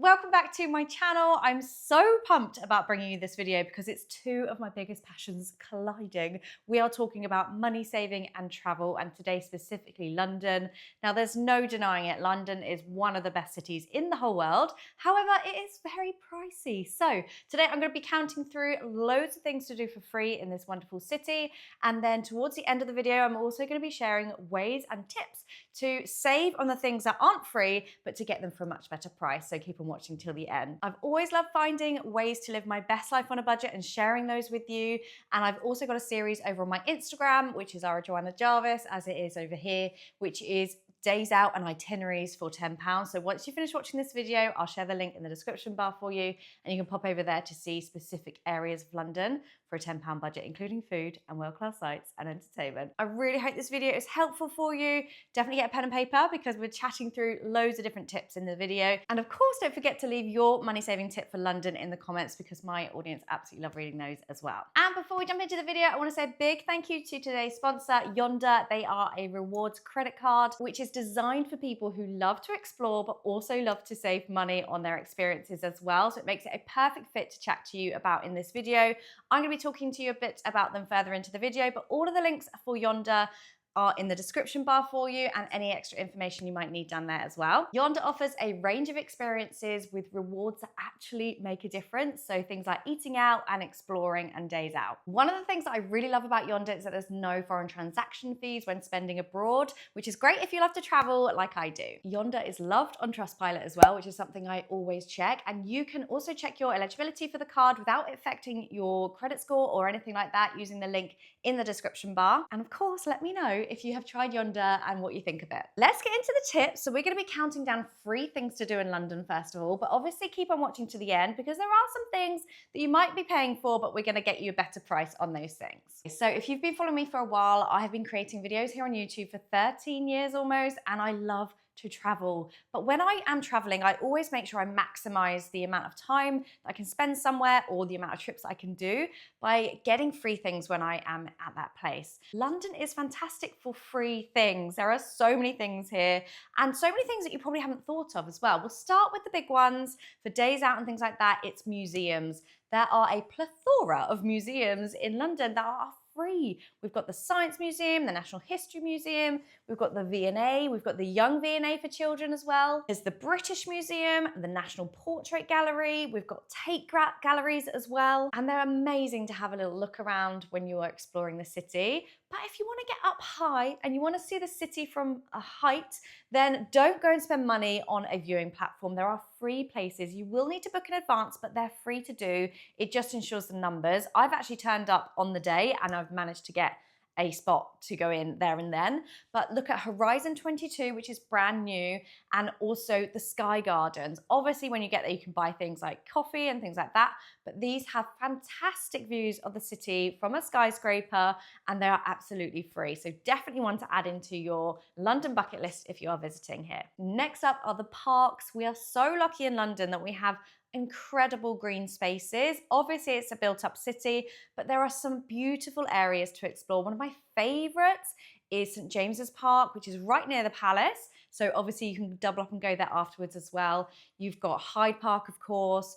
Welcome back to my channel. I'm so pumped about bringing you this video because it's two of my biggest passions colliding. We are talking about money saving and travel, and today specifically London. Now there's no denying it, London is one of the best cities in the whole world. However, it is very pricey. So today I'm going to be counting through loads of things to do for free in this wonderful city. And then towards the end of the video, I'm also going to be sharing ways and tips to save on the things that aren't free, but to get them for a much better price. So keep on watching till the end. I've always loved finding ways to live my best life on a budget and sharing those with you. And I've also got a series over on my Instagram, which is Joanna Jarvis, as it is over here, which is days out and itineraries for £10. So once you finish watching this video, I'll share the link in the description bar for you, and you can pop over there to see specific areas of London for a £10 budget, including food and world-class sights and entertainment. I really hope this video is helpful for you. Definitely get a pen and paper because we're chatting through loads of different tips in the video. And of course, don't forget to leave your money-saving tip for London in the comments because my audience absolutely love reading those as well. And before we jump into the video, I want to say a big thank you to today's sponsor, Yonder. They are a rewards credit card, which is designed for people who love to explore, but also love to save money on their experiences as well. So it makes it a perfect fit to chat to you about in this video. I'm going to be talking to you a bit about them further into the video, but all of the links for Yonder are in the description bar for you, and any extra information you might need down there as well. Yonder offers a range of experiences with rewards that actually make a difference. So things like eating out and exploring and days out. One of the things that I really love about Yonder is that there's no foreign transaction fees when spending abroad, which is great if you love to travel like I do. Yonder is loved on Trustpilot as well, which is something I always check. And you can also check your eligibility for the card without affecting your credit score or anything like that using the link in the description bar. And of course, let me know if you have tried Yonder and what you think of it. Let's get into the tips. So we're going to be counting down 3 things to do in London first of all, but obviously keep on watching to the end because there are some things that you might be paying for, but we're going to get you a better price on those things. So if you've been following me for a while, I have been creating videos here on YouTube for 13 years almost, and I love to travel. But when I am traveling, I always make sure I maximize the amount of time that I can spend somewhere or the amount of trips I can do by getting free things when I am at that place. London is fantastic for free things. There are so many things here and so many things that you probably haven't thought of as well. We'll start with the big ones for days out and things like that. It's museums. There are a plethora of museums in London that are free. We've got the Science Museum, the National History Museum, we've got the V&A, we've got the Young V&A for children as well. There's the British Museum, the National Portrait Gallery, we've got Tate galleries as well, and they're amazing to have a little look around when you are exploring the city. But if you want to get up high and you want to see the city from a height, then don't go and spend money on a viewing platform. There are free places. You will need to book in advance, but they're free to do. It just ensures the numbers. I've actually turned up on the day and I've managed to get a spot to go in there and then. But look at Horizon 22, which is brand new, and also the Sky Gardens. Obviously, when you get there, you can buy things like coffee and things like that, but these have fantastic views of the city from a skyscraper, and they are absolutely free. So definitely one to add into your London bucket list if you are visiting here. Next up are the parks. We are so lucky in London that we have incredible green spaces. Obviously, it's a built-up city, but there are some beautiful areas to explore. One of my favorites is St. James's Park, which is right near the palace. So obviously you can double up and go there afterwards as well. You've got Hyde Park, of course.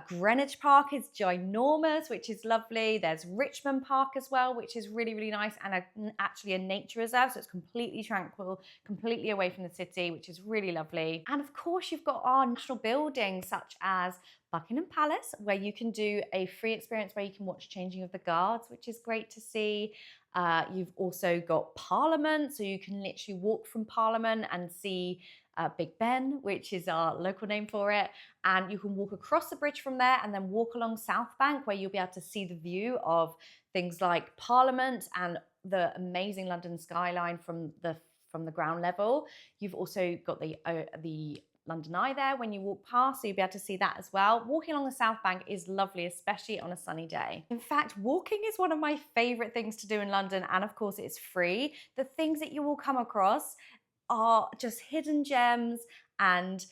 Greenwich Park is ginormous, which is lovely. There's Richmond Park as well, which is really, really nice, and actually a nature reserve, so it's completely tranquil, completely away from the city, which is really lovely. And of course, you've got our national buildings, such as Buckingham Palace, where you can do a free experience where you can watch changing of the guards, which is great to see. You've also got Parliament, so you can literally walk from Parliament and see Big Ben, which is our local name for it. And you can walk across the bridge from there and then walk along South Bank, where you'll be able to see the view of things like Parliament and the amazing London skyline from the ground level. You've also got the London Eye there when you walk past, so you'll be able to see that as well. Walking along the South Bank is lovely, especially on a sunny day. In fact, walking is one of my favorite things to do in London, and of course it's free. The things that you will come across are just hidden gems and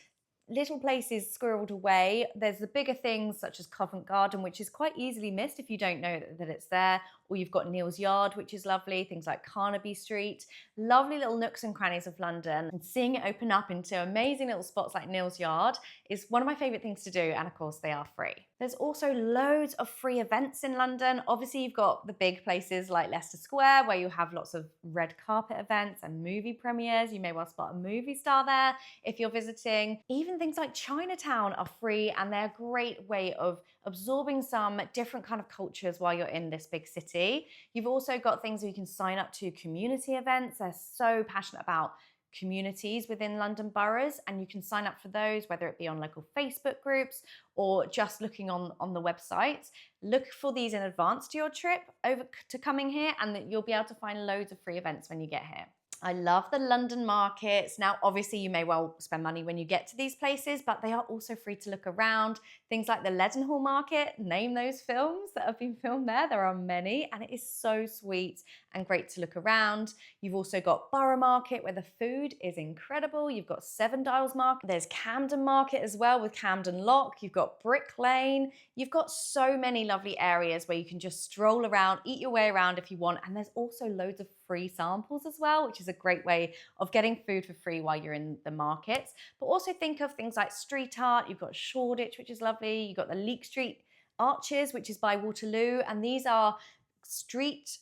little places squirreled away. There's the bigger things such as Covent Garden, which is quite easily missed if you don't know that it's there, or you've got Neal's Yard, which is lovely, things like Carnaby Street, lovely little nooks and crannies of London. And seeing it open up into amazing little spots like Neal's Yard is one of my favourite things to do, and of course they are free. There's also loads of free events in London. Obviously you've got the big places like Leicester Square, where you have lots of red carpet events and movie premieres. You may well spot a movie star there if you're visiting. Even things like Chinatown are free, and they're a great way of absorbing some different kind of cultures while you're in this big city. You've also got things where you can sign up to community events. They're so passionate about communities within London boroughs, and you can sign up for those, whether it be on local Facebook groups or just looking on the website. Look for these in advance to your trip over to coming here, and that you'll be able to find loads of free events when you get here. I love the London markets. Now, obviously, you may well spend money when you get to these places, but they are also free to look around. Things like the Leadenhall Market, name those films that have been filmed there. There are many, and it is so sweet and great to look around. You've also got Borough Market, where the food is incredible. You've got Seven Dials Market. There's Camden Market as well with Camden Lock. You've got Brick Lane. You've got so many lovely areas where you can just stroll around, eat your way around if you want. And there's also loads of free samples as well, which is a great way of getting food for free while you're in the markets. But also think of things like street art. You've got Shoreditch, which is lovely. You've got the Leek Street Arches, which is by Waterloo. And these are street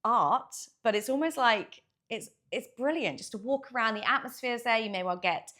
art, but it's almost like it's brilliant just to walk around. The atmosphere's there. You may well get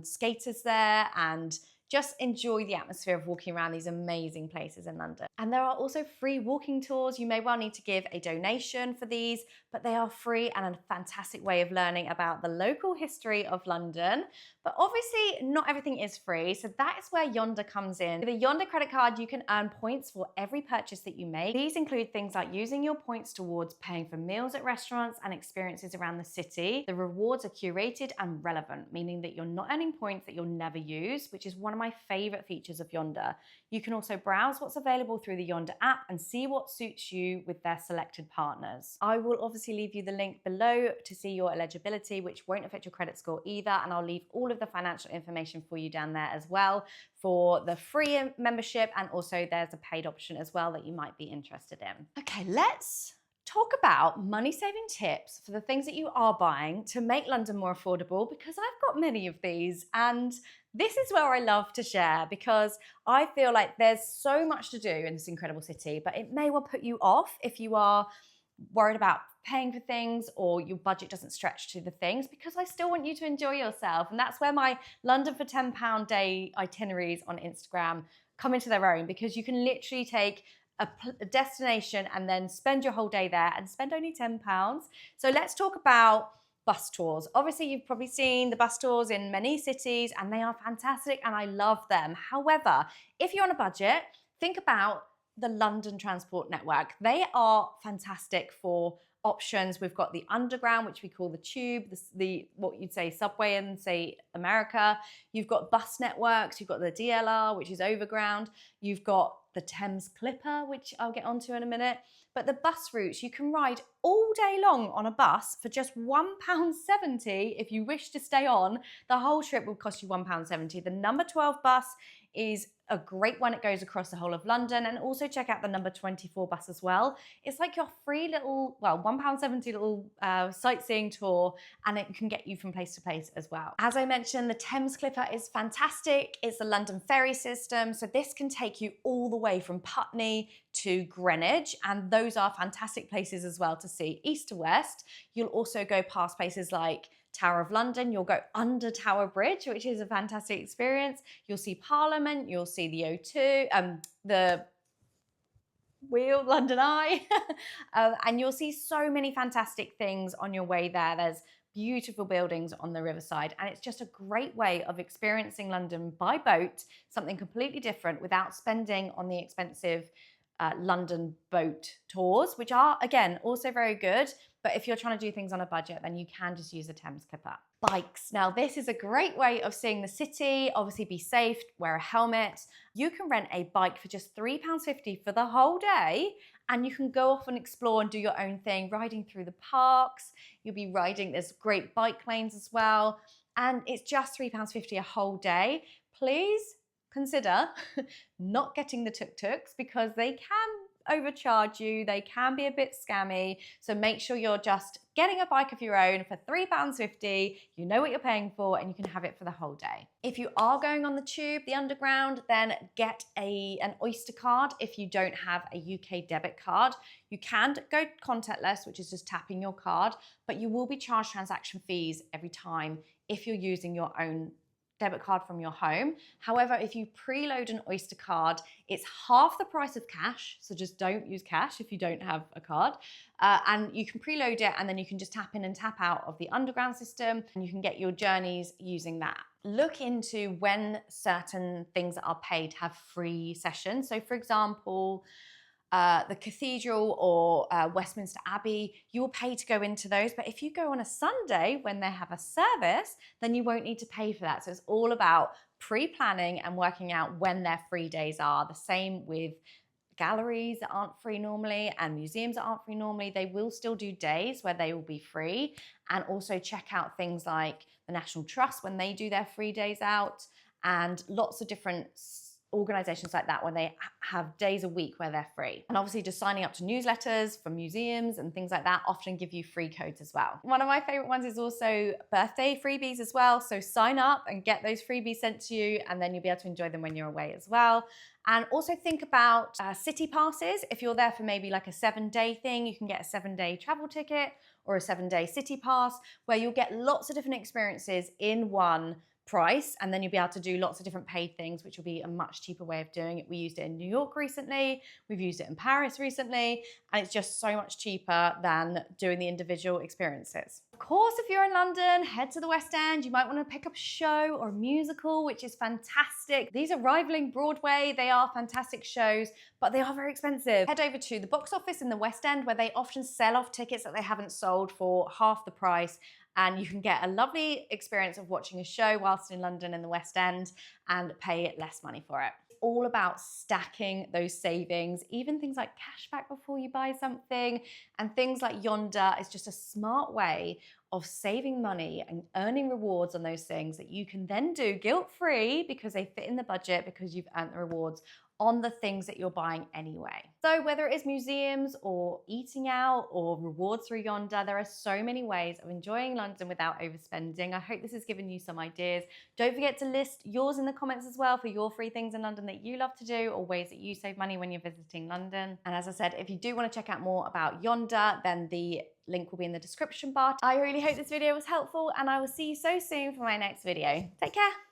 skaters there and just enjoy the atmosphere of walking around these amazing places in London. And there are also free walking tours. You may well need to give a donation for these, but they are free and a fantastic way of learning about the local history of London. But obviously not everything is free, so that is where Yonder comes in. With a Yonder credit card, you can earn points for every purchase that you make. These include things like using your points towards paying for meals at restaurants and experiences around the city. The rewards are curated and relevant, meaning that you're not earning points that you'll never use, which is one of my favorite features of Yonder. You can also browse what's available through the Yonder app and see what suits you with their selected partners. I will obviously leave you the link below to see your eligibility, which won't affect your credit score either, and I'll leave all of the financial information for you down there as well for the free membership, and also there's a paid option as well that you might be interested in. Okay, let's talk about money-saving tips for the things that you are buying to make London more affordable, because I've got many of these, and this is where I love to share, because I feel like there's so much to do in this incredible city, but it may well put you off if you are worried about paying for things or your budget doesn't stretch to the things, because I still want you to enjoy yourself. And that's where my London for £10 day itineraries on Instagram come into their own, because you can literally take a destination and then spend your whole day there and spend only £10. So let's talk about bus tours. Obviously, you've probably seen the bus tours in many cities, and they are fantastic and I love them. However, if you're on a budget, think about the London Transport Network. They are fantastic for options. We've got the Underground, which we call the Tube, the what you'd say subway in, say, America. You've got bus networks. You've got the DLR, which is overground. You've got the Thames Clipper, which I'll get onto in a minute. But the bus routes, you can ride all day long on a bus for just £1.70 if you wish to stay on. The whole trip will cost you £1.70. The number 12 bus is a great one. It goes across the whole of London. And also check out the number 24 bus as well. It's like your free little, well, £1.70 little sightseeing tour, and it can get you from place to place as well. As I mentioned, the Thames Clipper is fantastic. It's the London ferry system. So this can take you all the way from Putney to Greenwich, and those are fantastic places as well to see east to west. You'll also go past places like Tower of London. You'll go under Tower Bridge, which is a fantastic experience. You'll see Parliament, you'll see the O2, the Wheel, London Eye, and you'll see so many fantastic things on your way there. There's beautiful buildings on the riverside, and it's just a great way of experiencing London by boat, something completely different without spending on the expensive London boat tours, which are, again, also very good. But if you're trying to do things on a budget, then you can just use the Thames Clipper. Bikes. Now, this is a great way of seeing the city. Obviously, be safe, wear a helmet. You can rent a bike for just £3.50 for the whole day, and you can go off and explore and do your own thing, riding through the parks. You'll be riding, there's great bike lanes as well, and it's just £3.50 a whole day. Please consider not getting the tuk-tuks, because they can overcharge you. They can be a bit scammy. So make sure you're just getting a bike of your own for £3.50. You know what you're paying for and you can have it for the whole day. If you are going on the tube, the underground, then get an Oyster card if you don't have a UK debit card. You can go contactless, which is just tapping your card, but you will be charged transaction fees every time if you're using your own debit card from your home. However, if you preload an Oyster card, it's half the price of cash, so just don't use cash if you don't have a card. And you can preload it and then you can just tap in and tap out of the underground system and you can get your journeys using that. Look into when certain things that are paid have free sessions. So for example, the cathedral or Westminster Abbey, you will pay to go into those. But if you go on a Sunday when they have a service, then you won't need to pay for that. So it's all about pre-planning and working out when their free days are. The same with galleries that aren't free normally and museums that aren't free normally. They will still do days where they will be free. And also check out things like the National Trust when they do their free days out, and lots of different organizations like that when they have days a week where they're free. And obviously just signing up to newsletters from museums and things like that often give you free codes as well. One of my favorite ones is also birthday freebies as well. So sign up and get those freebies sent to you and then you'll be able to enjoy them when you're away as well. And also think about city passes. If you're there for maybe like a 7-day thing, you can get a 7-day travel ticket or a 7-day city pass where you'll get lots of different experiences in one price, and then you'll be able to do lots of different paid things, which will be a much cheaper way of doing it. We used it in New York recently, we've used it in Paris recently, and it's just so much cheaper than doing the individual experiences. Of course, if you're in London, head to the West End. You might want to pick up a show or a musical, which is fantastic. These are rivaling Broadway. They are fantastic shows, but they are very expensive. Head over to the box office in the West End where they often sell off tickets that they haven't sold for half the price, and you can get a lovely experience of watching a show whilst in London in the West End and pay less money for it. It's all about stacking those savings, even things like cashback before you buy something, and things like Yonder is just a smart way of saving money and earning rewards on those things that you can then do guilt-free because they fit in the budget, because you've earned the rewards on the things that you're buying anyway. So whether it is museums or eating out or rewards through Yonder, there are so many ways of enjoying London without overspending. I hope this has given you some ideas. Don't forget to list yours in the comments as well for your free things in London that you love to do or ways that you save money when you're visiting London. And as I said, if you do want to check out more about Yonder, then the link will be in the description bar. I really hope this video was helpful and I will see you so soon for my next video. Take care.